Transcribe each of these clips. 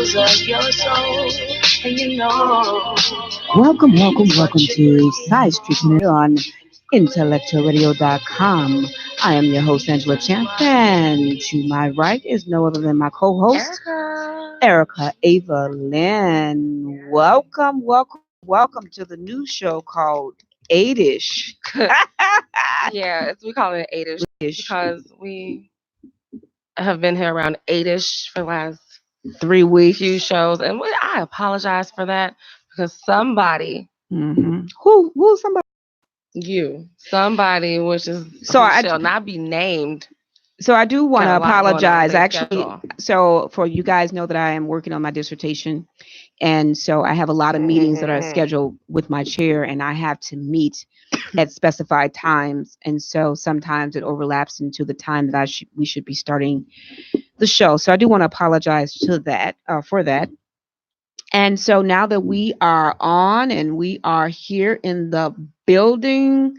echoes of your soul, and you know. Welcome to Side Street Minute on IntellectualRadio.com. I am your host, Angela Champ, and to my right is no other than my co-host, Erica. Erica Ava Lynn. Welcome to the new show called Eight-ish. Yeah, we call it eight-ish because we have been here around eight-ish for the last 3 weeks. few shows, and I apologize for that because somebody, Who somebody? somebody, which is shall not be named. So I do want to apologize. Actually, schedule. so for you guys know that I am working on my dissertation, and so I have a lot of meetings that are scheduled with my chair, and I have to meet at specified times, and so sometimes it overlaps into the time that we should be starting the show. So I do want to apologize to that for that. And so now that we are on and we are here in the building.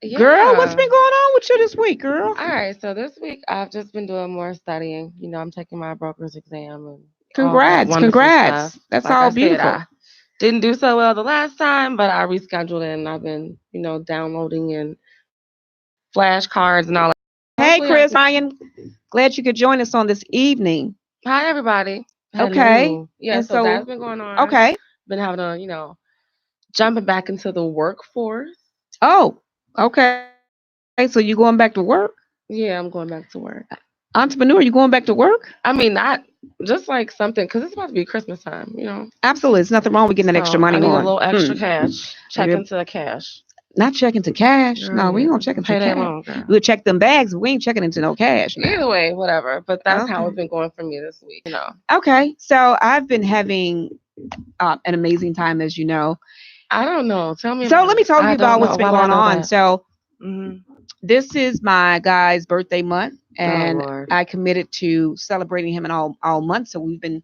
Yeah. Girl, what's been going on with you this week, girl? All right, so this week I've just been doing more studying. I'm taking my broker's exam. And congrats. Stuff. That's like all I beautiful. Said, I didn't do so well the last time, but I rescheduled it and I've been, downloading and flashcards and all that. Hey, Chris, Ryan, glad you could join us on this evening. Hi, everybody. Okay. Hello. Yeah, And so that's been going on. Okay. Been having a, jumping back into the workforce. Oh, okay. So you going back to work? Yeah, I'm going back to work. Entrepreneur, you going back to work? I mean, not just like something, because it's about to be Christmas time, Absolutely. There's nothing wrong with getting that extra money I need on. a little extra cash. Check into the cash. Not checking to cash. No, we ain't gonna check into cash. We'll check them bags, but we ain't checking into no cash. Now. Either way, whatever. But that's how it's been going for me this week. Okay, so I've been having an amazing time, as you know. I don't know. Tell me. So let me tell you about what's been going on. That. So this is my guy's birthday month, and I committed to celebrating him in all month. So we've been,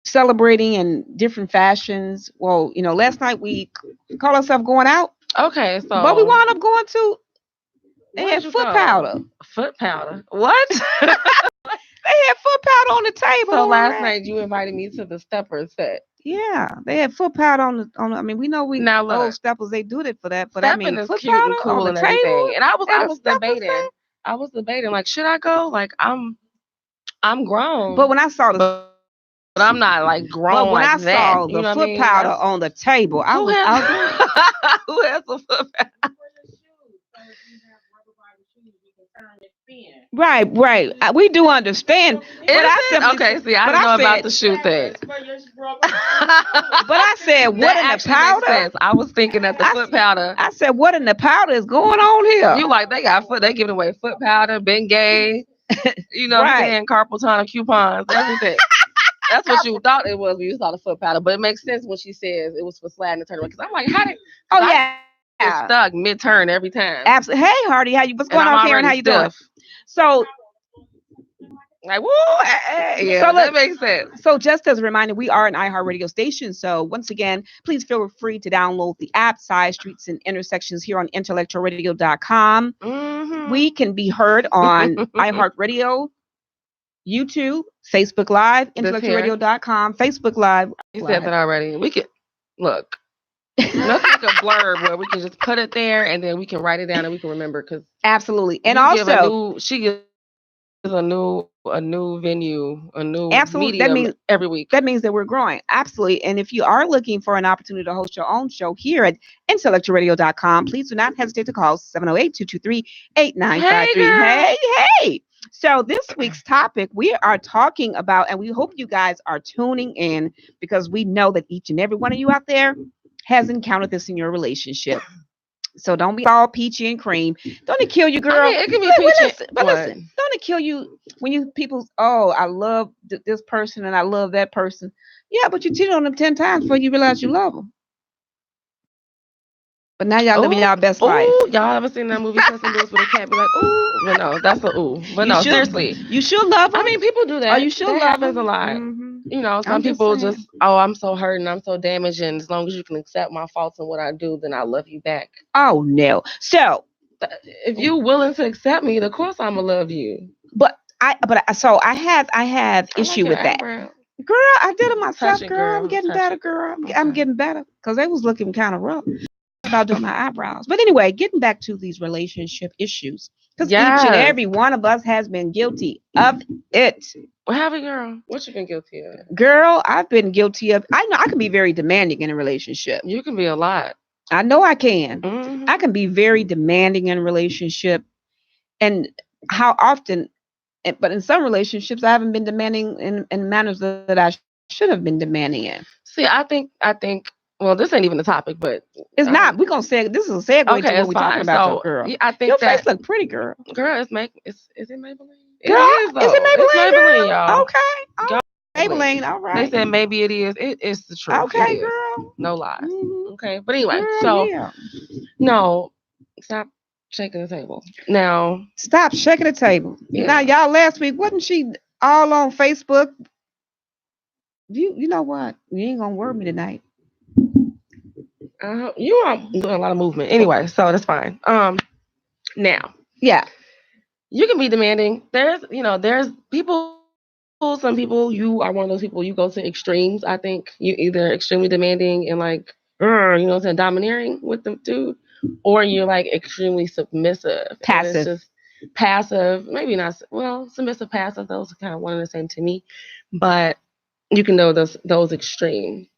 celebrating in different fashions. Well, last night we called ourselves going out. Okay, so but we wound up going to. They had foot powder. Foot powder. What? They had foot powder on the table. So last night you invited me to the stepper set. Yeah, they had foot powder on the. I mean, we know now look, old steppers they do it for that, but stepping I mean, is foot cute powder and cool on and the everything. table. And I was debating. I was debating, like, should I go? Like, I'm grown. But when I saw but I'm not like grown. But when like I saw the foot powder on the table, I was who has the foot powder? Right. We do understand. See, I don't know about the shoe thing. But I said, what in the powder? I was thinking that the foot powder. I said, what in the powder is going on here? You like they giving away foot powder, Bengay, saying carpal tunnel coupons, everything. That's what you thought it was when you saw the foot powder, but it makes sense when she says it was for sliding the tournament. Because I'm like, how did? Get stuck mid-turn every time. Absolutely. Hey, Hardy, what's going on, Karen? How you doing? So, like, woo, yeah, so that makes sense. So, just as a reminder, we are an iHeartRadio station. So, once again, please feel free to download the app, Side Streets and Intersections, here on IntellectualRadio.com. We can be heard on iHeartRadio, YouTube, Facebook Live, IntellectualRadio.com, Facebook Live. You said that already. We can look. Let's make a blurb where we can just put it there and then we can write it down and we can remember. Because absolutely, and also she gives a new venue, a new absolutely. Medium. That means every week. That means that we're growing. Absolutely, and if you are looking for an opportunity to host your own show here at IntellectualRadio.com, please do not hesitate to call 708-223-8953. Hey. So this week's topic, we are talking about, and we hope you guys are tuning in because we know that each and every one of you out there has encountered this in your relationship. So don't be all peachy and cream. Don't it kill you, girl? I mean, it can be peachy. But listen, don't it kill you when people, I love this person and I love that person. Yeah, but you cheated on them 10 times before you realize you love them. But now y'all living y'all best life. Y'all ever seen that movie Cousin Bruce where they can't be like, ooh? But no, that's a ooh. But no, seriously. You should love them. I mean, people do that. Oh, you should love happens them. a lot. Mm-hmm. Some people just, I'm so hurt and I'm so damaged. And as long as you can accept my faults and what I do, then I love you back. Oh, no. So, if you're willing to accept me, of course I'm going to love you. But I have issue with that. Eyebrow. Girl, I did it myself, Touch it, girl. I'm girl. getting Touch better, it. girl. I'm Okay. getting better because they was looking kind of rough about doing my eyebrows. But anyway, getting back to these relationship issues, because each and Yes. every one of us has been guilty of it. What happened, girl? What you been guilty of? Girl, I've been guilty of. I know I can be very demanding in a relationship. You can be a lot. I know I can. Mhm. I can be very demanding in a relationship, and how often. But in some relationships, I haven't been demanding in manners that I should have been demanding in. See, I think. Well, this ain't even the topic, but It's not. We're gonna say this is a segue to okay, what it's we're talking fine. about, though, So girl. I think Your that face look pretty, girl. girl, is it Maybelline? Girl, It is though. is it It's Maybelline, Maybelline, girl? y'all. Okay, Go Maybelline. All They right. said maybe it is. It is the truth. It Okay, is. girl. No lies. Mhm. Okay, but anyway, Girl, so yeah. no, stop shaking the table. Now, Stop shaking the table. Now, yeah. y'all, last week wasn't she all on Facebook? You know what? You ain't gonna worry me tonight. You are doing a lot of movement. Anyway, so that's fine. Now, Yeah. you can be demanding. There's people. Some people, you are one of those people. You go to extremes. I think you either extremely demanding and like, domineering with the dude, or you're like extremely submissive. And it's Passive. just passive. Maybe not. Well, submissive, passive. Those are kind of one and the same to me. But you can know those extremes.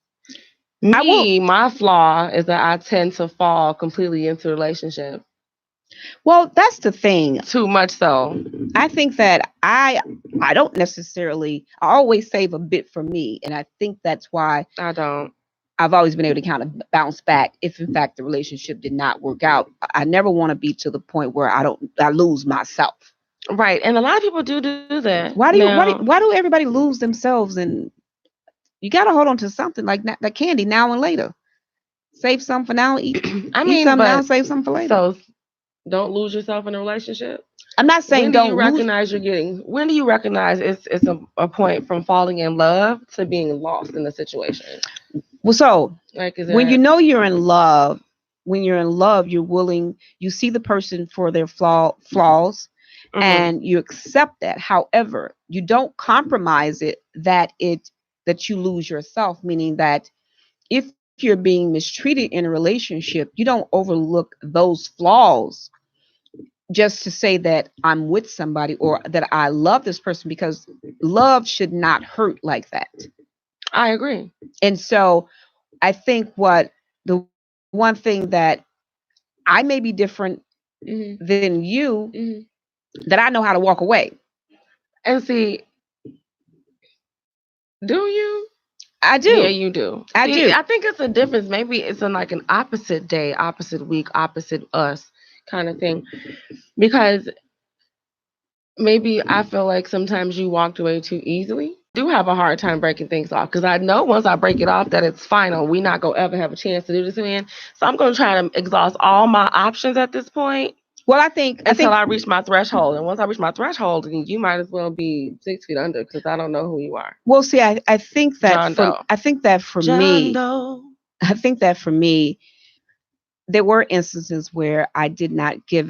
My flaw is that I tend to fall completely into relationship. Well, that's the thing. Too much so. I think that I don't necessarily. I always save a bit for me, and I think that's why I don't. I've always been able to kind of bounce back if, in fact, the relationship did not work out. I never want to be to the point where I lose myself. Right, and a lot of people do that. Why do everybody lose themselves? And you got to hold on to something like candy now and later. Save some for now. Eat some now. Save some for later. So don't lose yourself in a relationship. I'm not saying don't lose. When do you recognize it's a point from falling in love to being lost in the situation? Well, so when you know you're in love, you're willing. You see the person for their flaws, mm-hmm. and you accept that. However, you don't compromise it that you lose yourself. Meaning that if you're being mistreated in a relationship, you don't overlook those flaws just to say that I'm with somebody or that I love this person, because love should not hurt like that. I agree. And so I think the one thing that I may be different mm-hmm. than you, mm-hmm. that I know how to walk away. And see, do you? I do. Yeah, you do. I do. I think it's a difference. Maybe it's in like an opposite day, opposite week, opposite us kind of thing. Because maybe I feel like sometimes you walked away too easily. Do have a hard time breaking things off, because I know once I break it off that it's final. We're not gonna ever have a chance to do this again. So I'm gonna try to exhaust all my options at this point. Well, I think I reach my threshold, and once I reach my threshold, then you might as well be 6 feet under, because I don't know who you are. Well, see, I think that for me, there were instances where I did not go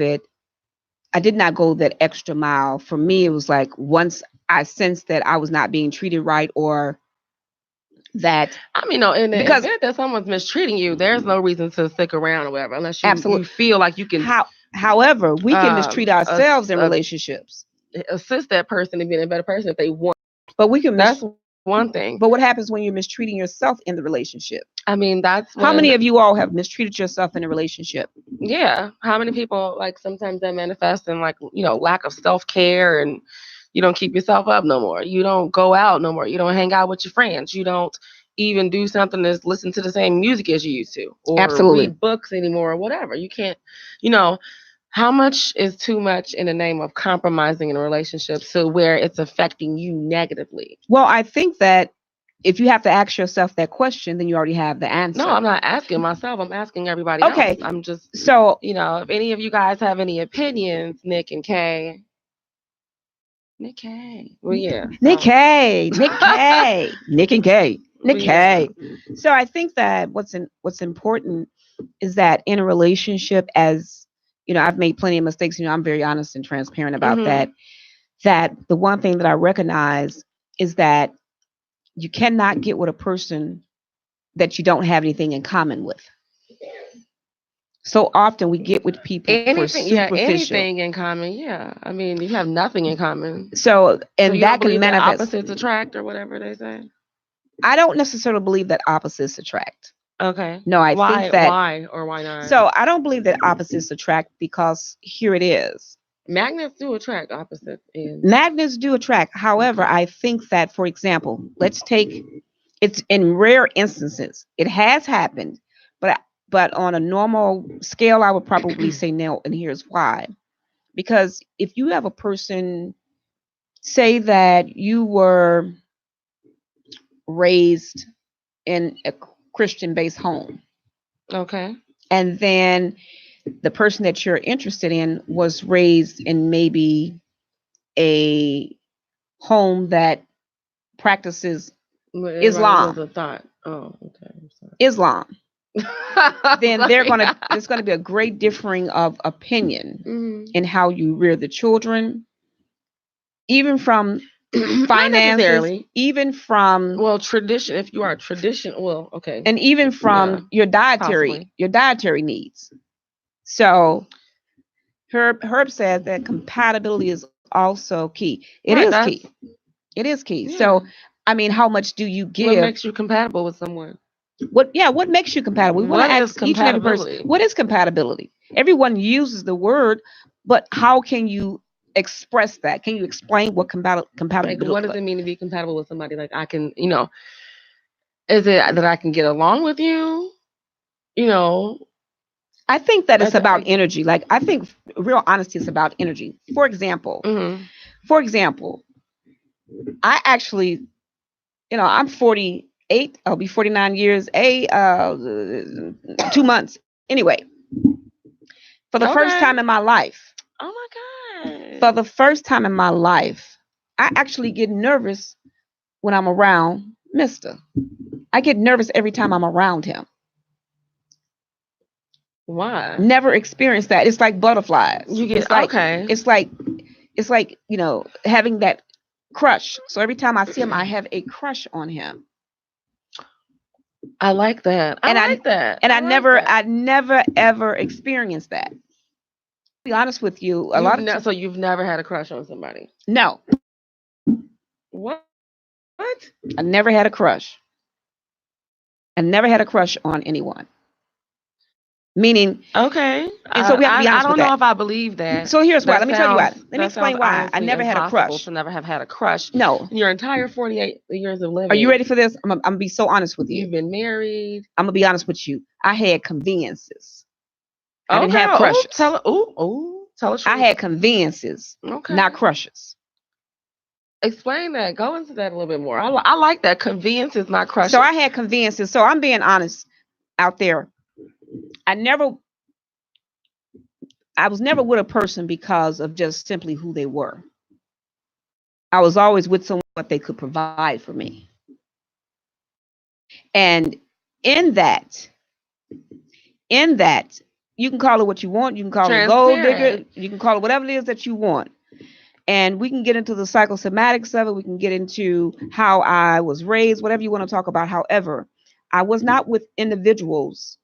that extra mile. For me, it was like once I sensed that I was not being treated right, or that in the event that someone's mistreating you, there's no reason to stick around or whatever, unless you feel like you can. However, we can mistreat ourselves in relationships. Assist that person in being a better person if they want. But we can. That's one thing. But what happens when you're mistreating yourself in the relationship? That's how many of you all have mistreated yourself in a relationship? Yeah. How many people, like, sometimes that manifests in, like, lack of self-care, and you don't keep yourself up no more. You don't go out no more. You don't hang out with your friends. You don't even do something as listen to the same music as you used to, or absolutely read books anymore, or whatever. You can't, how much is too much in the name of compromising in a relationship to where it's affecting you negatively? Well, I think that if you have to ask yourself that question, then you already have the answer. No, I'm not asking myself. I'm asking everybody else. Okay. I'm just, so, if any of you guys have any opinions, Nick and Kay. Nick K. Well, yeah. Nick K. Nick K. Nick and Kay. Nick K. So I think that what's important is that in a relationship, as I've made plenty of mistakes. I'm very honest and transparent about that. that the one thing that I recognize is that you cannot get with a person that you don't have anything in common with. So often we get with people for superficial. Anything in common. Yeah. I mean, you have nothing in common. So, So and you that don't can believe that manifest. opposites attract or whatever they say? I don't necessarily believe that opposites attract. Okay. No, I Why? think that. Why or why not? So I don't believe that opposites attract because here it is. Magnets do attract opposites. Magnets do attract. However, I think that, for example, let's take it's in rare instances. It has happened, but on a normal scale, I would probably say no, and here's why. Because if you have a person, say that you were raised in a Christian-based home, Okay. and then the person that you're interested in was raised in maybe a home that practices Islam. Was a thought. Oh, okay. I'm sorry. Islam. Then there's gonna be a great differing of opinion in how you rear the children, even from finances, even from tradition. If you are tradition, okay, and even from your dietary needs. So Herb says that compatibility is also key. It is key. It is key. Yeah. So, I mean, how much do you give? What makes you compatible with someone? What makes you compatible? We want to ask each and every person, what is compatibility? Everyone uses the word, but how can you express that? Can you explain what compatibility? Like, what does it mean to be compatible with somebody? Like, I can, is it that I can get along with you? I think that it's about energy. Like, I think real honesty is about energy. For example, I actually, I'm 48. I'll be 49 years. 2 months. Anyway, for the first time in my life. Oh my God. For the first time in my life, I actually get nervous when I'm around Mister. I get nervous every time I'm around him. Why? Never experienced that. It's like butterflies. You get It's like having that crush. So every time I see him, I have a crush on him. I like that. I like that. And I never ever experienced that. To be honest with you, so you've never had a crush on somebody? No. What? I never had a crush. I never had a crush on anyone. Meaning, okay. And so we have to be honest I don't know if I believe that. So here's why. Let me tell you why. Let me explain why. I never had a crush. To never have had a crush. No. In your entire 48 years of living. Are you ready for this? I'm gonna be so honest with you. You've been married. I'm gonna be honest with you. I had conveniences. I didn't have crushes. Tell us. I had conveniences, not crushes. Explain that. Go into that a little bit more. I like that. Conveniences, not crushes. So I had conveniences. So I'm being honest out there. I was never with a person because of just simply who they were. I was always with someone what they could provide for me. And in that, you can call it what you want. You can call it a gold digger. You can call it whatever it is that you want. And we can get into the psychosomatics of it. We can get into how I was raised, whatever you want to talk about. However, I was not with individuals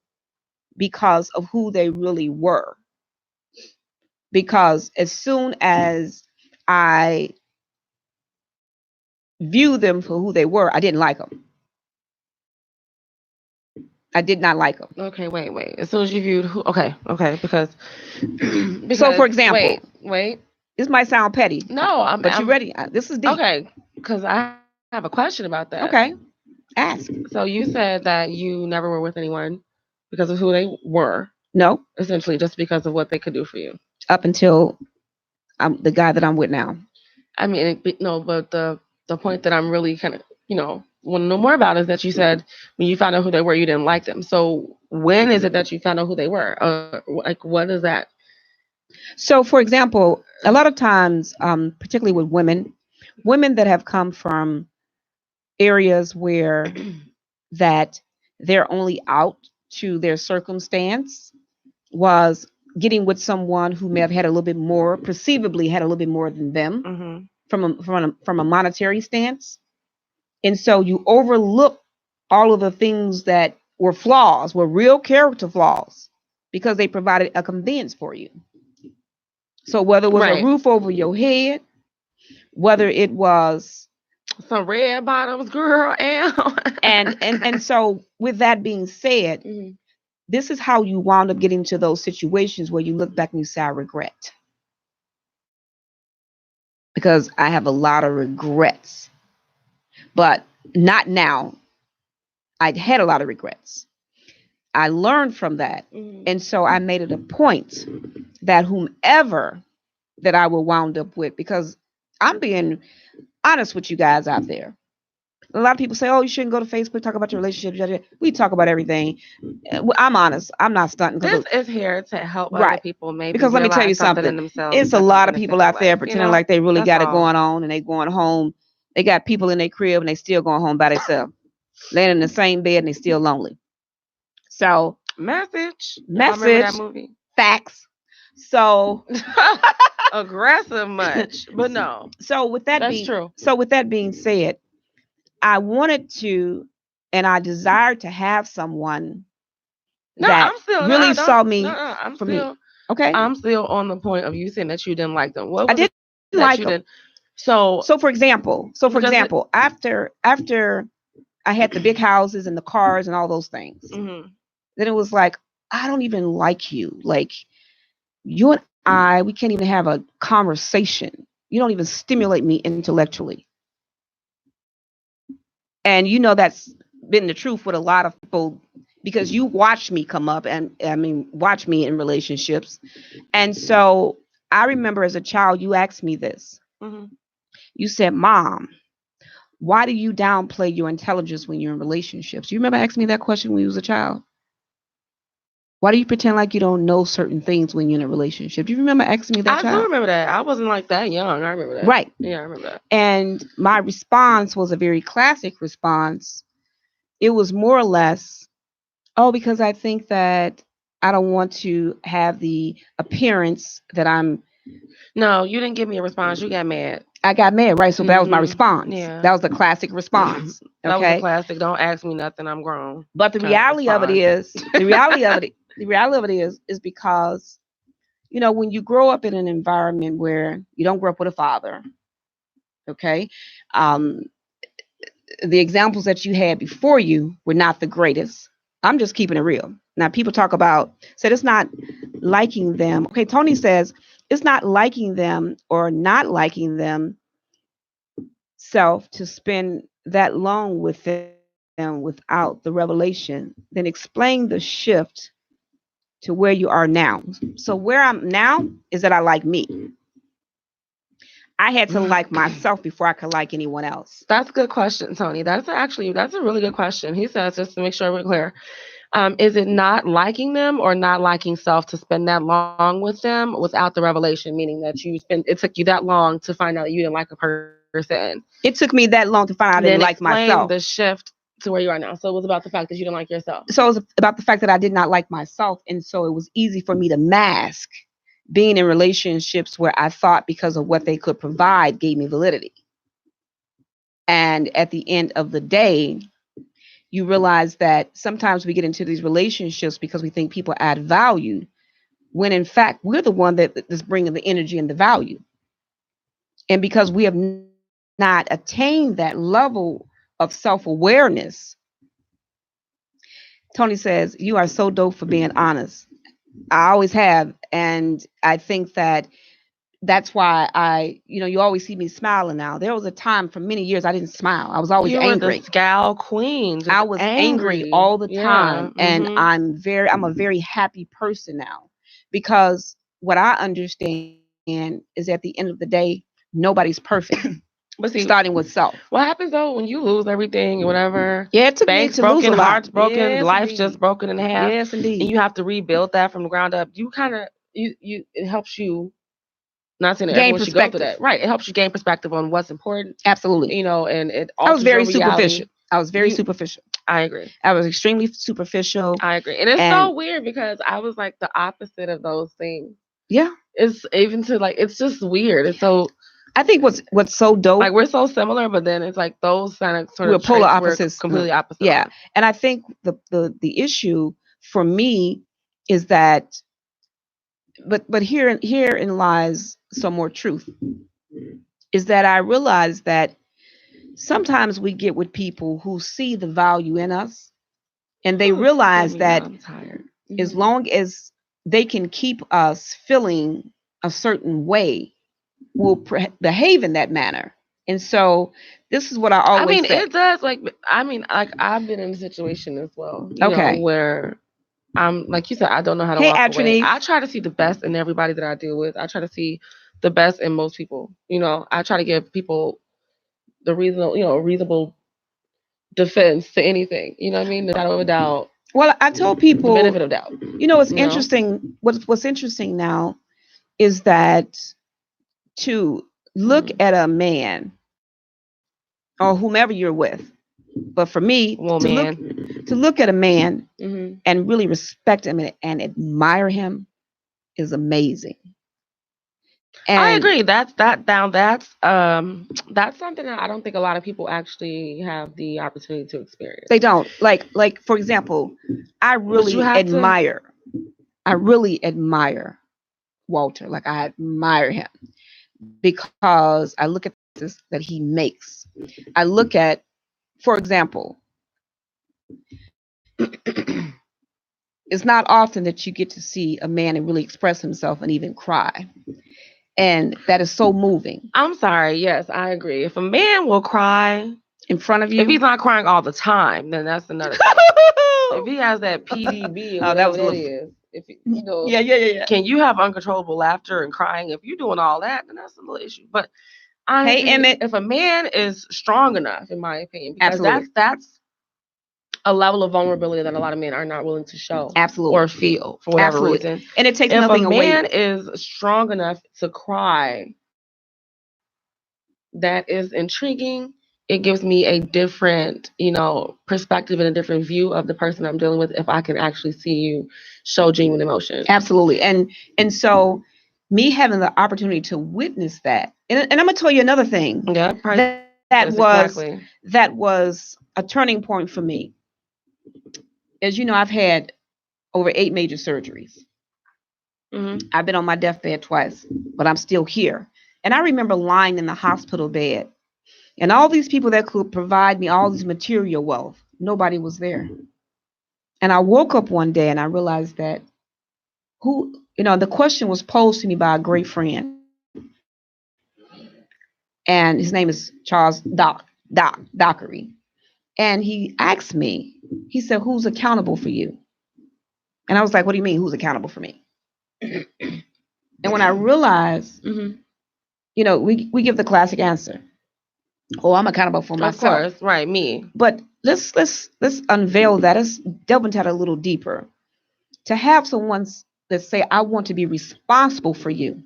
because of who they really were. Because as soon as I viewed them for who they were, I didn't like them. I did not like them. Okay, wait. As soon as you viewed who, okay, because so for example, wait. This might sound petty. No, but you ready? This is deep. Okay, because I have a question about that. Okay, ask. So you said that you never were with anyone because of who they were. No, essentially just because of what they could do for you. Up until the guy that I'm with now. I mean, no, but the point that I'm really kind of want to know more about is that you said when you found out who they were, you didn't like them. So when is it that you found out who they were? Like, what is that? So, for example, a lot of times, particularly with women that have come from areas where that they're only out to their circumstance was getting with someone who may have had a little bit more, perceivably had a little bit more than them from a monetary stance. And so you overlook all of the things that were flaws, were real character flaws, because they provided a convenience for you. So whether it was a roof over your head, whether it was some red bottoms, girl, and so with that being said, this is how you wound up getting to those situations where you look back and you say, I regret. Because I have a lot of regrets, but not now. I had a lot of regrets. I learned from that. And so I made it a point that whomever that I will wound up with, because I'm being honest with you guys out there. A lot of people say, oh, you shouldn't go to Facebook, talk about your relationship. We talk about everything. I'm honest. I'm not stunting. This is here to help other people maybe. Because let me tell you something. It's a lot of people out there pretending like they really got it going on, and they going home. They got people in their crib and they still going home by themselves. Laying in the same bed and they still lonely. So message that movie. Facts. So aggressive much, but no. So with that that's true. So with that being said, I wanted to, and I desired to have someone that really saw me. I'm for still me. Okay. I'm still on the point of you saying that you didn't like them. What was I didn't like them. So for example, after I had the big houses and the cars and all those things, then it was like, I don't even like you. Like, you and I, we can't even have a conversation. You don't even stimulate me intellectually. And that's been the truth with a lot of people, because you watch me come up and watch me in relationships. And so I remember as a child, you asked me this. You said, Mom, why do you downplay your intelligence when you're in relationships? You remember asking me that question when you was a child? Why do you pretend like you don't know certain things when you're in a relationship? Do you remember asking me that? I do remember that. I wasn't like that young. I remember that. Right. Yeah, I remember that. And my response was a very classic response. It was more or less, because I think that I don't want to have the appearance that I'm. No, you didn't give me a response. You got mad. I got mad, right? So that was my response. Yeah. That was the classic response. Okay? That was a classic. Don't ask me nothing. I'm grown. But the reality of it is, the reality of it is because, when you grow up in an environment where you don't grow up with a father, okay, the examples that you had before you were not the greatest. I'm just keeping it real. Now, people talk about, said it's not liking them. Okay, Tony says it's not liking them or not liking them self to spend that long with them without the revelation. Then explain the shift to where you are now. So where I'm now is that I like me. I had to like myself before I could like anyone else. That's a good question, Tony. That's a really good question. He says, just to make sure we're clear, is it not liking them or not liking self to spend that long with them without the revelation, meaning that it took you that long to find out you didn't like a person? It took me that long to find out I didn't like myself. The shift to where you are now. So it was about the fact that you didn't like yourself. So it was about the fact that I did not like myself. And so it was easy for me to mask being in relationships where I thought because of what they could provide gave me validity. And at the end of the day, you realize that sometimes we get into these relationships because we think people add value, when in fact, we're the one that is bringing the energy and the value. And because we have not attained that level of self-awareness, Tony says, you are so dope for being honest. I always have. And I think that that's why you always see me smiling now. There was a time for many years I didn't smile. I was always angry. The scowl queen. I was angry all the time. Yeah. And I'm a very happy person now, because what I understand is at the end of the day, nobody's perfect. But see, starting with self. What happens though when you lose everything or whatever? Yeah, it took me to lose a lot. Hearts broken, yes, life's just broken in half. Yes, indeed. And you have to rebuild that from the ground up. You kind of it helps you. Not saying that everyone should go through that, right? It helps you gain perspective on what's important. Absolutely. And it. I was very superficial. I agree. I was extremely superficial. I agree. And it's so weird because I was like the opposite of those things. Yeah. It's even to like, it's just weird. It's so, I think what's so dope. Like we're so similar, but then it's like those kind of sort we're of polar traits opposites. We're completely opposite. Yeah. And I think the issue for me is that, but herein lies some more truth, is that I realize that sometimes we get with people who see the value in us, and they realize that as long as they can keep us feeling a certain way, we'll behave in that manner. And so this is what I always say. It does. Like I've been in a situation as well, you know, where I'm like you said, I don't know how to walk away. I try to see the best in everybody that I deal with. I try to see the best in most people. You know, I try to give people the reasonable defense to anything. You know what I mean? The shadow of a doubt. Well, I tell people the benefit of doubt. You know, it's interesting. What's interesting now is that to look at a man or whomever you're with, but for me, to look at a man and really respect him and admire him is amazing. And I agree. That's something that I don't think a lot of people actually have the opportunity to experience. They don't. Like for example, I really admire Walter. Like I admire him because I look at this that he makes. I look at, for example, it's not often that you get to see a man and really express himself and even cry. And that is so moving. I'm sorry. Yes, I agree. If a man will cry in front of you, if he's not crying all the time, then that's another thing. If he has that PDB or whatever that is, if you know, yeah. Can you have uncontrollable laughter and crying? If you're doing all that, then that's a little issue. But honestly, if a man is strong enough, in my opinion, because that's a level of vulnerability that a lot of men are not willing to show, or feel for whatever reason. And it takes nothing away. If a man is strong enough to cry, that is intriguing. It gives me a different, perspective and a different view of the person I'm dealing with. If I can actually see you show genuine emotion, absolutely. And so, me having the opportunity to witness that, and I'm gonna tell you another thing. Yeah, that was a turning point for me. As you know, I've had over 8 major surgeries. I've been on my deathbed twice, but I'm still here. And I remember lying in the hospital bed, and all these people that could provide me all this material wealth, nobody was there. And I woke up one day and I realized that the question was posed to me by a great friend. And his name is Charles Dockery. And he asked me, he said, who's accountable for you? And I was like, what do you mean, who's accountable for me? And when I realized, we give the classic answer. Oh, I'm accountable for myself. Of course, right, me. But let's unveil that. Let's delve into that a little deeper. To have someone that say, I want to be responsible for you,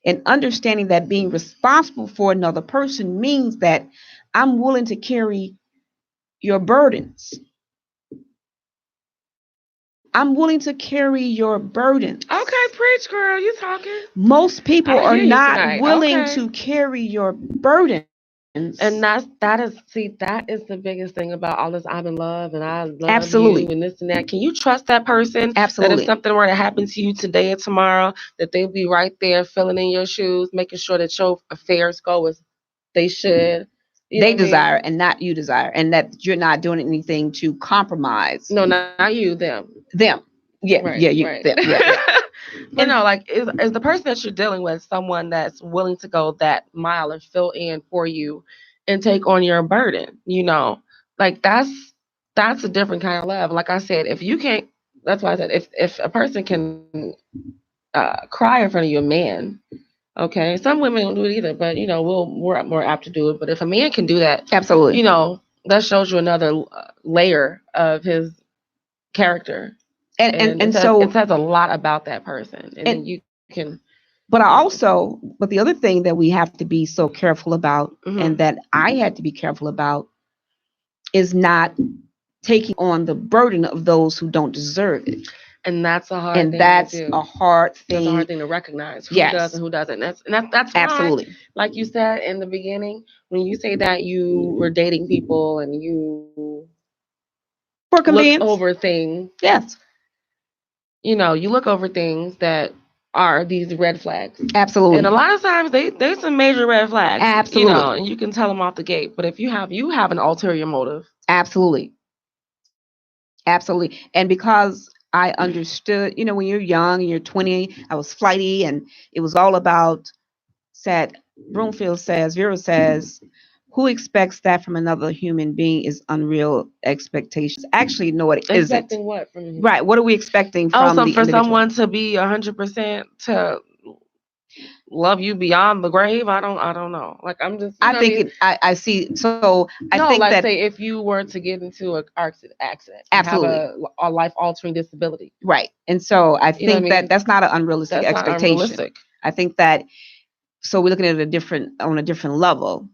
and understanding that being responsible for another person means that I'm willing to carry your burdens. I'm willing to carry your burdens. Okay, preach, girl. You talking. Most people are not willing to carry your burdens. And that is the biggest thing about all this. I'm in love and I love you and this and that. Can you trust that person? Absolutely. That if something were to happen to you today or tomorrow, that they'll be right there filling in your shoes, making sure that your affairs go as they should. They desire and not you desire, and that you're not doing anything to compromise. No, not you, them. Them. Yeah, right, you. Right. Them. Yeah. But is the person that you're dealing with someone that's willing to go that mile and fill in for you and take on your burden? That's a different kind of love. Like I said, if you can't, that's why I said if a person can cry in front of you, a man. Okay, some women don't do it either, but we're more apt to do it. But if a man can do that, absolutely, that shows you another layer of his character. And so it says a lot about that person, and then you can. But but the other thing that we have to be so careful about, and that I had to be careful about, is not taking on the burden of those who don't deserve it. And that's a hard And thing that's to do. a hard thing. That's a hard thing to recognize. Who Yes. does and who doesn't. That's why, Absolutely. like you said in the beginning, when you say that you were dating people and you For look convenience. over things, Yes. you look over things that are these red flags. Absolutely. And a lot of times they some major red flags. Absolutely. And you can tell them off the gate. But if you have an ulterior motive. Absolutely. Absolutely. And because I understood, when you're young and you're 20, I was flighty, and it was all about Vera says, who expects that from another human being is unreal expectations. Actually, no, it isn't. Expecting what from him? Right. What are we expecting from so the for individual? someone to be 100% to love you beyond the grave? I don't know. Like, I'm just. I think I see. So I think like, that, say if you were to get into an accident, absolutely, have a life altering disability, right? And so I think that that's not an unrealistic that's not expectation. unrealistic. I think that, so we're looking at it on a different level,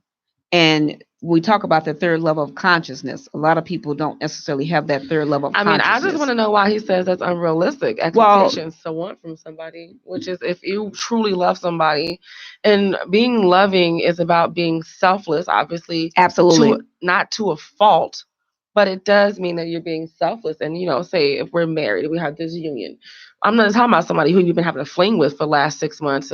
and we talk about the third level of consciousness. A lot of people don't necessarily have that third level of consciousness. I just want to know why he says that's unrealistic expectations to want from somebody, which is if you truly love somebody, and being loving is about being selfless, obviously. Absolutely. Not to a fault, but it does mean that you're being selfless. And, say if we're married, we have this union. I'm not talking about somebody who you've been having a fling with for the last 6 months.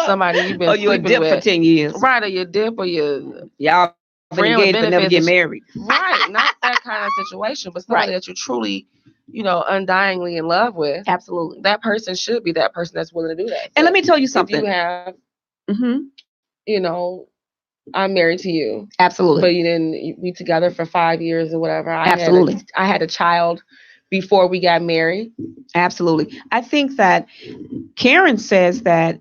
Somebody you've been you're a sleeping dip with for 10 years. Right, or you dip, or you y'all been engaged but never get married. Right, not that kind of situation, but somebody that you're truly, undyingly in love with. Absolutely. That person should be that person that's willing to do that. So and let me tell you something. If you have, mm-hmm. I'm married to you. Absolutely. But you didn't be together for 5 years or whatever. Absolutely. I had a child before we got married. Absolutely. I think that Karen says that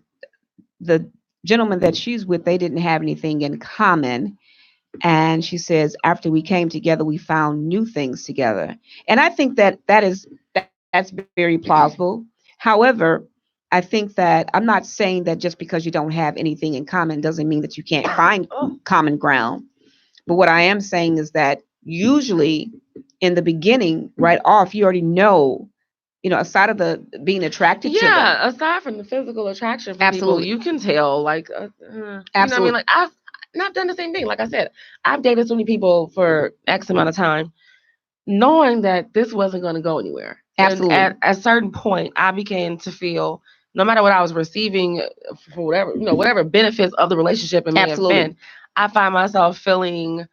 the gentleman that she's with, they didn't have anything in common. And she says, after we came together, we found new things together. And I think that's very plausible. However, I think that I'm not saying that just because you don't have anything in common doesn't mean that you can't find common ground. But what I am saying is that usually in the beginning, right off, you already know, aside of the being attracted to them. Yeah, aside from the physical attraction for people, you can tell, like, absolutely. Like, I've done the same thing. Like I said, I've dated so many people for X amount of time, knowing that this wasn't going to go anywhere. Absolutely. And at a certain point, I began to feel, no matter what I was receiving for whatever benefits of the relationship it may have been, I find myself feeling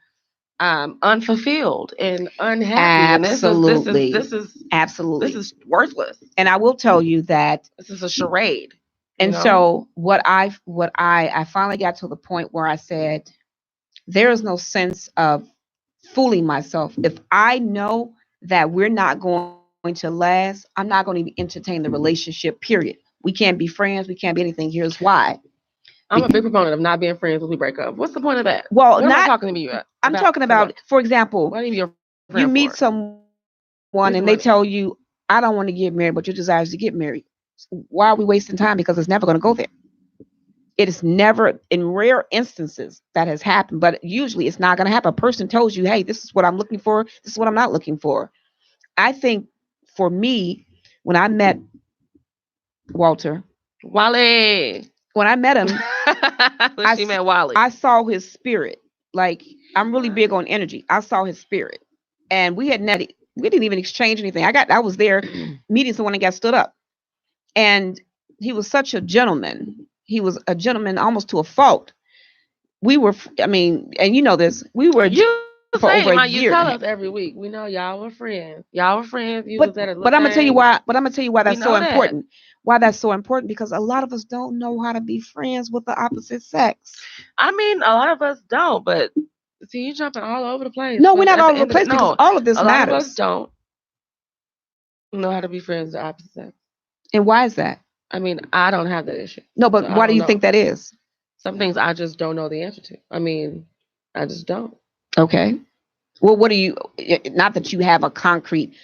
unfulfilled and unhappy. Absolutely. And this is absolutely, this is worthless. And I will tell you that this is a charade. And so what I finally got to the point where I said, there is no sense of fooling myself. If I know that we're not going to last, I'm not going to entertain the relationship, period. We can't be friends. We can't be anything. Here's why. I'm a big proponent of not being friends when we break up. What's the point of that? Well, what am I talking to you about? I'm talking about, for example, you meet someone and they tell you, I don't want to get married, but your desire is to get married. Why are we wasting time? Because it's never going to go there. It is never, in rare instances, that has happened, but usually it's not going to happen. A person tells you, hey, this is what I'm looking for. This is what I'm not looking for. I think for me, when I met Wally, when I met him, met Wally. I saw his spirit. Like, I'm really big on energy. I saw his spirit, and we didn't even exchange anything. I was there meeting someone and got stood up, and he was such a gentleman. He was a gentleman almost to a fault. We were, and you know this, we were for over a year. You tell us every week. We know y'all were friends. Y'all were friends. But I'm gonna tell you why. But I'm gonna tell you why that's so important. Why that's so important? Because a lot of us don't know how to be friends with the opposite sex. A lot of us don't. But see, you jumping all over the place. No, we're not all over the place because all of this matters. A lot of us don't know how to be friends with the opposite sex. And why is that? I don't have that issue. No, but why do you think that is? Some things I just don't know the answer to. I just don't. Okay. Well, what do you? Not that you have a concrete,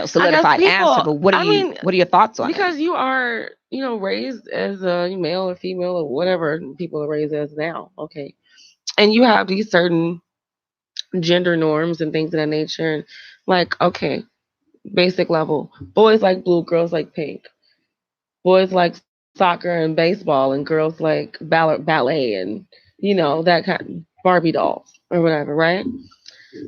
solidified answer, but what are your thoughts on it? Because you are, raised as a male or female or whatever people are raised as now. Okay, and you have these certain gender norms and things of that nature. And like, okay, basic level. Boys like blue, girls like pink. Boys like soccer and baseball, and girls like ballet and that kind of Barbie dolls or whatever, right?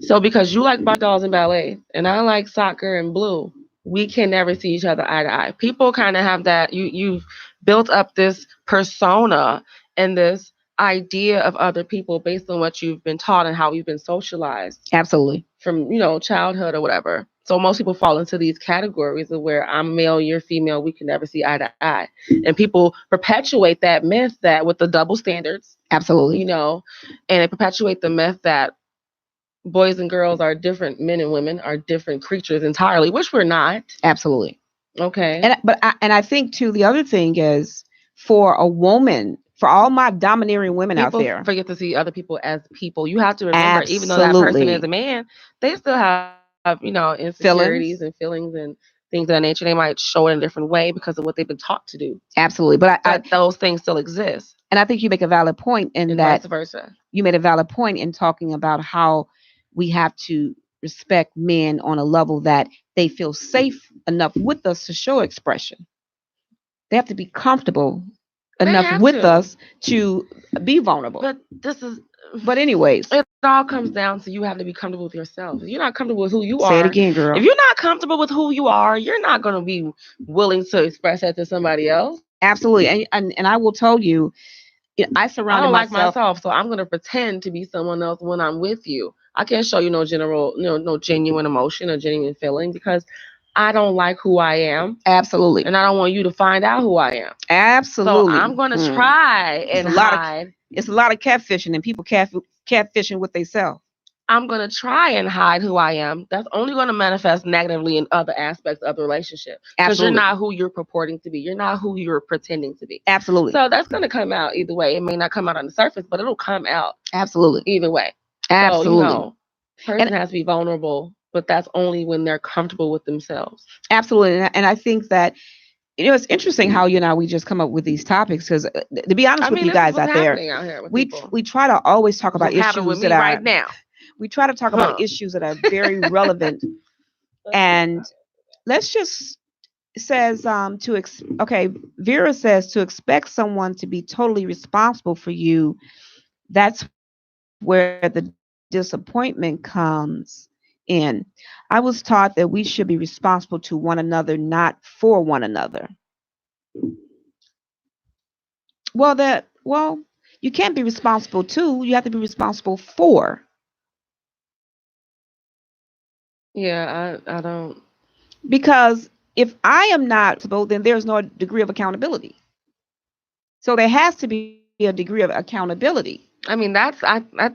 So because you like Barbie dolls and ballet, and I like soccer and blue, we can never see each other eye to eye. People kind of have that. You've built up this persona and this idea of other people based on what you've been taught and how you've been socialized. Absolutely. From childhood or whatever. So most people fall into these categories of where I'm male, you're female, we can never see eye to eye. And people perpetuate that myth that with the double standards. Absolutely. And they perpetuate the myth that boys and girls are different, men and women are different creatures entirely, which we're not. Absolutely. Okay. And I think too, the other thing is for a woman, for all my domineering women people out there, forget to see other people as people. You have to remember, even though that person is a man, they still have, insecurities and feelings and things of that nature. They might show it in a different way because of what they've been taught to do. Absolutely. But those things still exist. And I think you make a valid point in that. Vice versa. You made a valid point in talking about how we have to respect men on a level that they feel safe enough with us to show expression. They have to be comfortable enough with us to be vulnerable. But anyways, it all comes down to you have to be comfortable with yourself. If you're not comfortable with who you are. Say it again, girl. If you're not comfortable with who you are, you're not going to be willing to express that to somebody else. Absolutely. And I will tell you, I don't like myself, so I'm going to pretend to be someone else when I'm with you. I can't show you no genuine emotion or genuine feeling because I don't like who I am. Absolutely. And I don't want you to find out who I am. Absolutely. So I'm going to try and hide. It's a lot of catfishing, and people catfishing what they sell. I'm going to try and hide who I am. That's only going to manifest negatively in other aspects of the relationship. Because you're not who you're purporting to be. You're not who you're pretending to be. Absolutely. So that's going to come out either way. It may not come out on the surface, but it'll come out. Absolutely. Either way. Absolutely. So, person has to be vulnerable, but that's only when they're comfortable with themselves. Absolutely. And I think that, it's interesting how we just come up with these topics because, to be honest with you guys out there, we try to always talk about issues that are right now. We try to talk about issues that are very relevant, and let's just says Vera says to expect someone to be totally responsible for you. That's where the disappointment comes in. I was taught that we should be responsible to one another, not for one another. Well, you can't be responsible to, you have to be responsible for. Yeah, I don't. Because if I am not responsible, then there's no degree of accountability. So there has to be a degree of accountability. I mean, I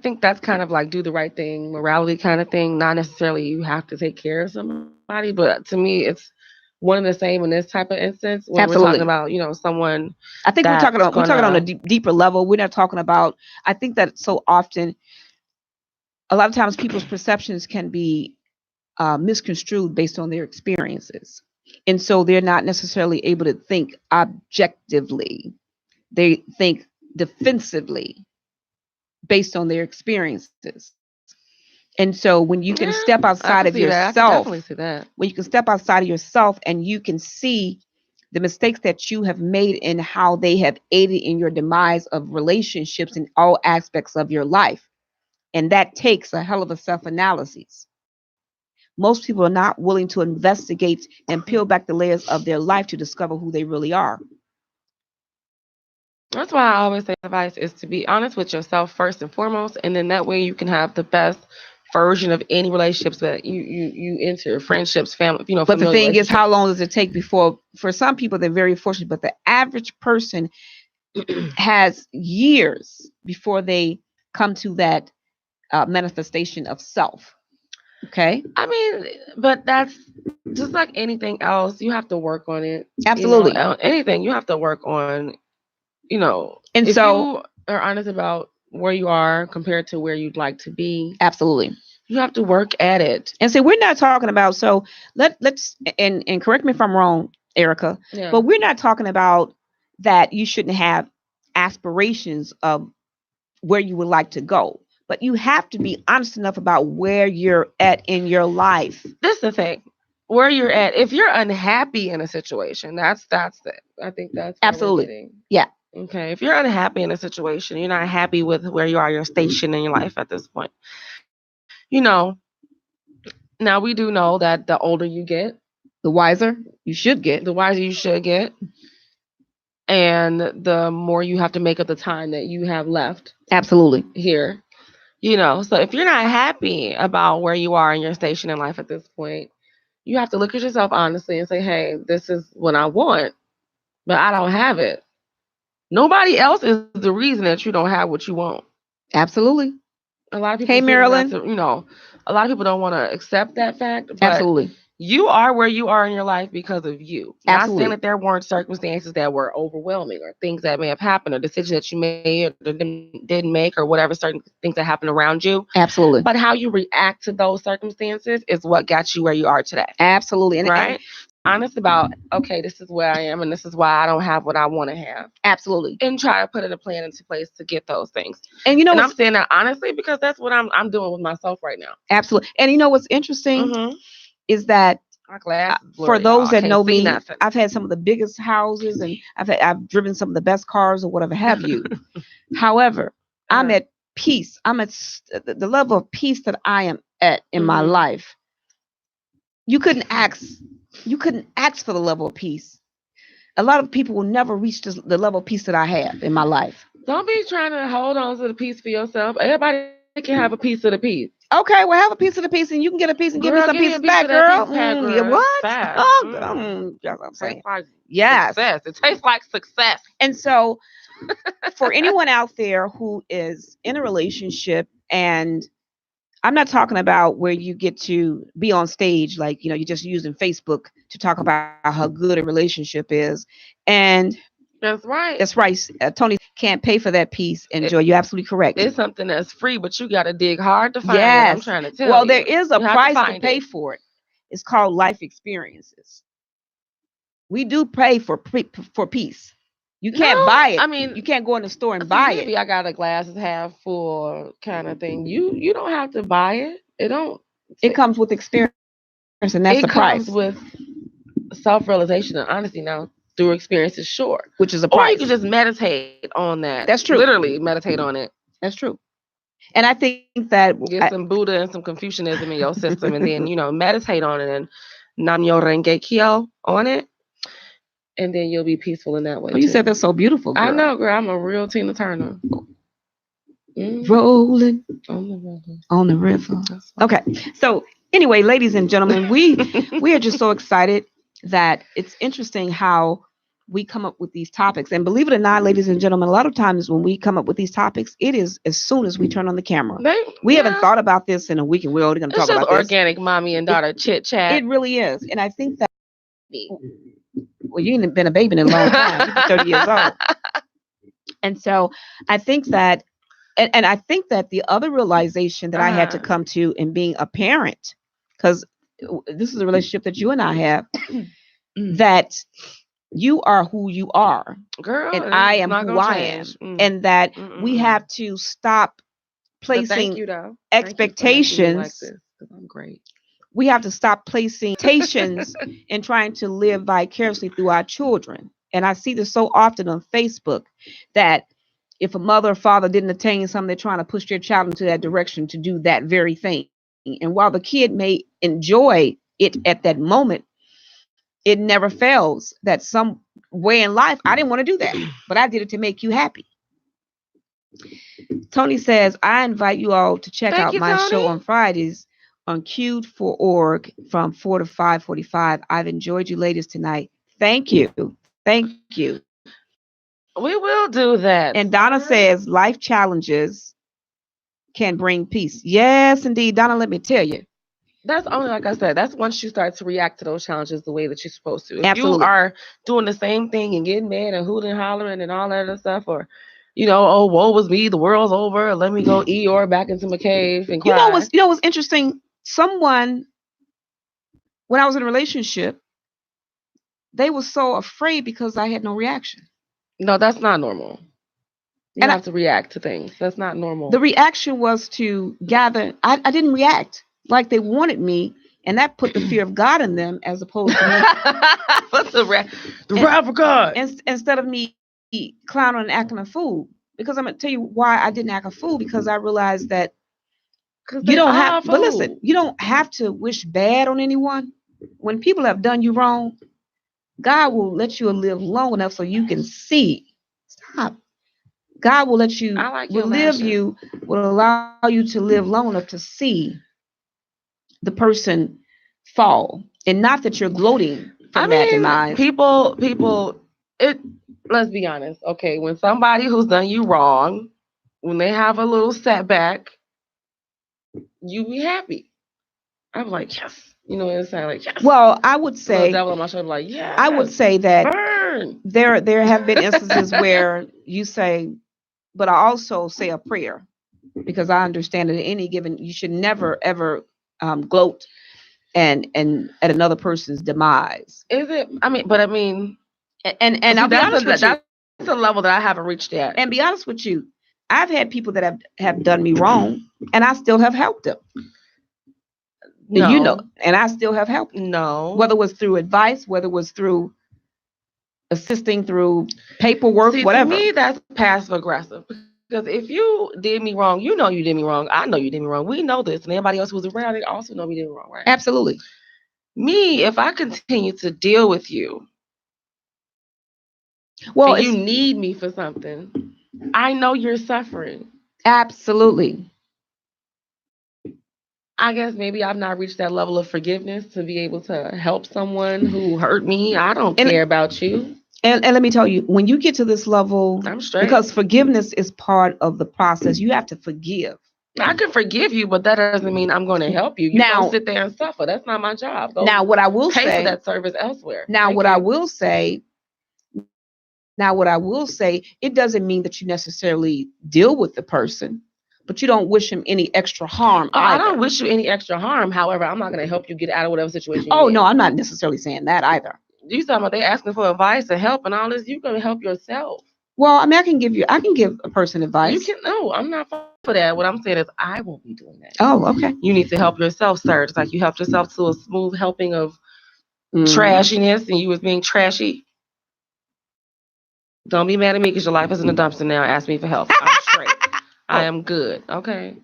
think that's kind of like do the right thing, morality kind of thing. Not necessarily you have to take care of somebody, but to me, it's one and the same in this type of instance. When Absolutely. We're talking about, someone. I think we're talking on a deeper level. We're not talking about. I think that so often, a lot of times, people's perceptions can be misconstrued based on their experiences, and so they're not necessarily able to think objectively. They think defensively based on their experiences. And so when you can step outside of yourself, when you can step outside of yourself and you can see the mistakes that you have made and how they have aided in your demise of relationships in all aspects of your life. And that takes a hell of a self-analysis. Most people are not willing to investigate and peel back the layers of their life to discover who they really are. That's why I always say advice is to be honest with yourself first and foremost, and then that way you can have the best version of any relationships that you enter, friendships, family, But the thing is, how long does it take before? For some people, they're very fortunate, but the average person has years before they come to that manifestation of self. Okay. I mean, but that's just like anything else. You have to work on it. Absolutely. Anything you have to work on. And if so you are honest about where you are compared to where you'd like to be. Absolutely. You have to work at it. And so we're not talking about, so let's and correct me if I'm wrong, Erica, but we're not talking about that you shouldn't have aspirations of where you would like to go. but you have to be honest enough about where you're at in your life. This is the thing. Where you're at. If you're unhappy in a situation, that's it. I think that's absolutely. Yeah. Okay. If you're unhappy in a situation, you're not happy with where you are, your station in your life at this point. You know, now we do know that the older you get, the wiser you should get. The wiser you should get. And the more you have to make up the time that you have left. Absolutely. Here. You know, so if you're not happy about where you are in your station in life at this point, you have to look at yourself honestly and say, hey, this is what I want, but I don't have it. Nobody else is the reason that you don't have what you want. Absolutely. A lot of people, hey, Marilyn, a lot of people don't want to accept that fact. But absolutely. You are where you are in your life because of you. Absolutely. Not saying that there weren't circumstances that were overwhelming or things that may have happened or decisions that you made or didn't make or whatever certain things that happened around you. Absolutely. But how you react to those circumstances is what got you where you are today. Absolutely. Right? Honest about, okay, this is where I am and this is why I don't have what I want to have. Absolutely. And try to put in a plan into place to get those things. And you know, I'm saying that honestly because that's what I'm doing with myself right now. Absolutely. And you know what's interesting is that for those that know me, I've had some of the biggest houses and I've driven some of the best cars or whatever have you. However, I'm at peace. I'm at the level of peace that I am at in my life. You couldn't ask for the level of peace. A lot of people will never reach the level of peace that I have in my life. Don't be trying to hold on to the peace for yourself. Everybody can have a piece of the peace. Okay, well, have a piece of the piece, and you can get a piece and give me some pieces back, girl. What? That's what I'm saying. Yes. Success. It tastes like success. And so, for anyone out there who is in a relationship, and I'm not talking about where you get to be on stage, like, you're just using Facebook to talk about how good a relationship is. And that's right. That's right. Tony can't pay for that piece. And Joy, you're absolutely correct. It's something that's free, but you got to dig hard to find it. I'm trying to tell you. Well, there is a price to pay for it. It's called life experiences. We do pay for peace. You can't buy it. I mean, you can't go in the store and buy it. Maybe I got a glass half full kind of thing. You don't have to buy it. It comes with experience, and that's the price. It comes with self-realization and honesty now. Through experiences, sure. Which is a price. Or you can just meditate on that. That's true. Literally meditate on it. That's true. And I think that get some Buddha and some Confucianism in your system, and then meditate on it and Nam-myoho Renge Kyo on it, and then you'll be peaceful in that way. Well, you said that's so beautiful, girl. I know, girl. I'm a real Tina Turner. Rolling on the river. Okay. So anyway, ladies and gentlemen, we are just so excited that it's interesting how we come up with these topics. And believe it or not, ladies and gentlemen, a lot of times when we come up with these topics, it is as soon as we turn on the camera. We haven't thought about this in a week, and we're already going to talk about this. It's organic mommy and daughter chit chat. It really is. And I think that, well, you ain't been a baby in a long time. You're 30 years old. And so I think that, and I think that the other realization that I had to come to in being a parent, because this is a relationship that you and I have, that you are who you are, girl, and I am who I am, and that we have to stop placing expectations. I'm great. We have to stop placing expectations and trying to live vicariously through our children. And I see this so often on Facebook that if a mother or father didn't attain something, they're trying to push their child into that direction to do that very thing. And while the kid may enjoy it at that moment, it never fails that some way in life, I didn't want to do that, but I did it to make you happy. Tony says, I invite you all to check out my show on Fridays on Q4org from 4 to 5:45. I've enjoyed you ladies tonight. Thank you. Thank you. We will do that. And Donna says, life challenges can bring peace. Yes, indeed. Donna, let me tell you. That's only, like I said, that's once you start to react to those challenges the way that you're supposed to. If Absolutely. You are doing the same thing and getting mad and hooting and hollering and all that other stuff, or, oh, woe was me, the world's over, let me go Eeyore back into my cave and cry. You know what's interesting? Someone, when I was in a relationship, they were so afraid because I had no reaction. No, that's not normal. You have to react to things. That's not normal. The reaction was to gather. I didn't react like they wanted me, and that put the fear of God in them as opposed to me. What's the wrath for God? Instead of me clowning and acting a fool. Because I'm going to tell you why I didn't act a fool, because I realized that you don't have, but listen, you don't have to wish bad on anyone. When people have done you wrong, God will let you live long enough so you can see. Stop. God will let you will allow you to live long enough to see the person fall, and not that you're gloating from that demise. People, let's be honest. Okay, when somebody who's done you wrong, when they have a little setback, you be happy. I'm like, yes. You know what I'm saying? Like, yes. Well, I would say, devil on my shoulder, like, yeah. I would say that burn. There have been instances where you say, but I also say a prayer, because I understand that at any given, you should never ever gloat and at another person's demise. Is it? And I'll be honest with you, that's a level that I haven't reached yet. And be honest with you, I've had people that have done me wrong, and I still have helped them. No. You know, and I still have helped. No. Whether it was through advice, whether it was through assisting through paperwork, whatever. To me, that's passive aggressive. Because if you did me wrong, you know you did me wrong. I know you did me wrong. We know this. And everybody else who's around, they also know we did me wrong, right? Absolutely. Me, if I continue to deal with you, and you need me for something, I know you're suffering. Absolutely. I guess maybe I've not reached that level of forgiveness to be able to help someone who hurt me. I don't care about you. And let me tell you, when you get to this level, I'm straight. Because forgiveness is part of the process. You have to forgive. I can forgive you, but that doesn't mean I'm going to help you. You don't sit there and suffer. That's not my job. Now, what I will pay say, for that service elsewhere. Now, what I will say, it doesn't mean that you necessarily deal with the person, but you don't wish him any extra harm. I don't wish you any extra harm. However, I'm not going to help you get out of whatever situation. No, I'm not necessarily saying that either. You talking about they asking for advice and help and all this? You're going to help yourself. Well, I can give a person advice. No, I'm not for that. What I'm saying is I won't be doing that. Oh, okay. You need to help yourself, sir. It's like you helped yourself to a smooth helping of trashiness, and you was being trashy. Don't be mad at me because your life is in the dumpster now. Ask me for help. I'm straight. I am good. Okay.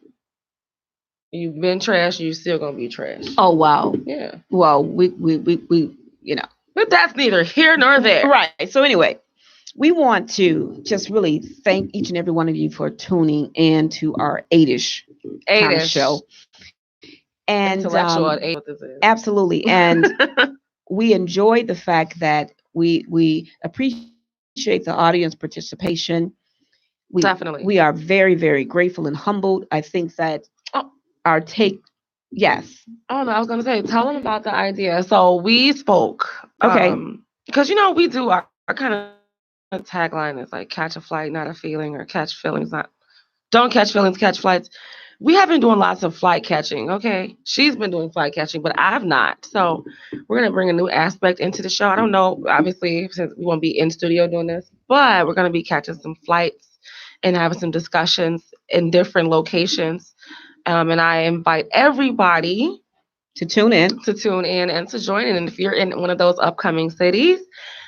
You've been trash. You're still gonna be trash. Oh wow. Yeah. Well, we you know. But that's neither here nor there. Right. So anyway, we want to just really thank each and every one of you for tuning in to our 8-ish show. And absolutely. And we enjoyed the fact that we appreciate the audience participation. Definitely. We are very, very grateful and humbled. I think that our take, yes. Oh, no, I was going to say, tell them about the idea. So we spoke. Okay. Because, we do our kind of tagline is like catch a flight, not a feeling, or catch feelings, don't catch feelings, catch flights. We have been doing lots of flight catching, okay? She's been doing flight catching, but I've not. So we're going to bring a new aspect into the show. I don't know, obviously, since we won't be in studio doing this, but we're going to be catching some flights and having some discussions in different locations. And I invite everybody to tune in and to join in. And if you're in one of those upcoming cities,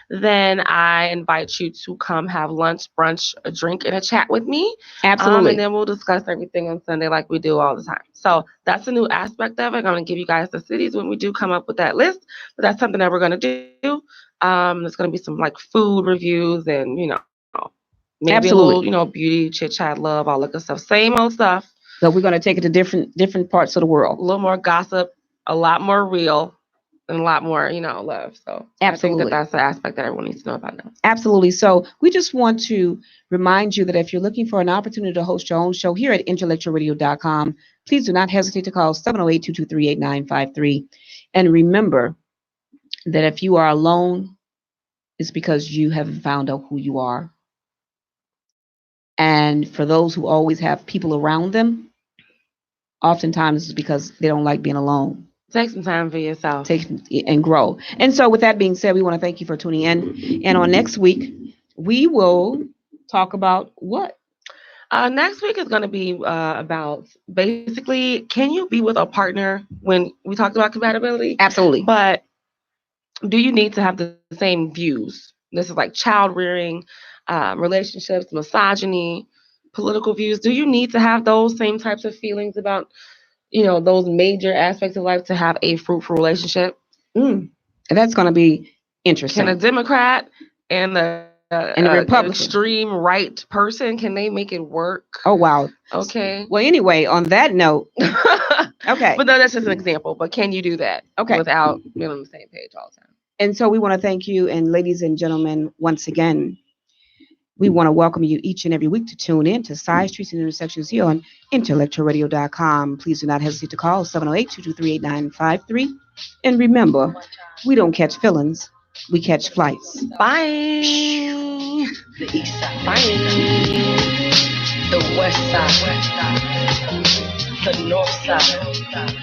then I invite you to come have lunch, brunch, a drink, and a chat with me. Absolutely. And then we'll discuss everything on Sunday like we do all the time. So that's a new aspect of it. I'm going to give you guys the cities when we do come up with that list. But that's something that we're going to do. There's going to be some like food reviews and, maybe absolutely. A little, beauty, chit chat, love, all that good stuff. Same old stuff. So we're going to take it to different parts of the world. A little more gossip, a lot more real. And a lot more, love. So absolutely, I think that's the aspect that everyone needs to know about now. Absolutely. So we just want to remind you that if you're looking for an opportunity to host your own show here at IntellectualRadio.com, please do not hesitate to call 708-223-8953. And remember that if you are alone, it's because you haven't found out who you are. And for those who always have people around them, oftentimes it's because they don't like being alone. Take some time for yourself. Take and grow. And so with that being said, we want to thank you for tuning in. And on next week, we will talk about what? Next week is going to be about basically, can you be with a partner when we talked about compatibility? Absolutely. But do you need to have the same views? This is like child rearing, relationships, misogyny, political views. Do you need to have those same types of feelings about, those major aspects of life to have a fruitful relationship? And that's going to be interesting. Can a Democrat and the Republican extreme right person, can they make it work? Oh, wow. Okay. Well, anyway, on that note, okay. But no, that's just an example. But can you do that? Okay. Without being on the same page all the time? And so we want to thank you, and ladies and gentlemen, once again, we want to welcome you each and every week to tune in to Side Streets and Intersections here on IntellectualRadio.com. Please do not hesitate to call 708-223-8953. And remember, we don't catch feelings, we catch flights. Bye. The east side. Bye. The west side. The north side.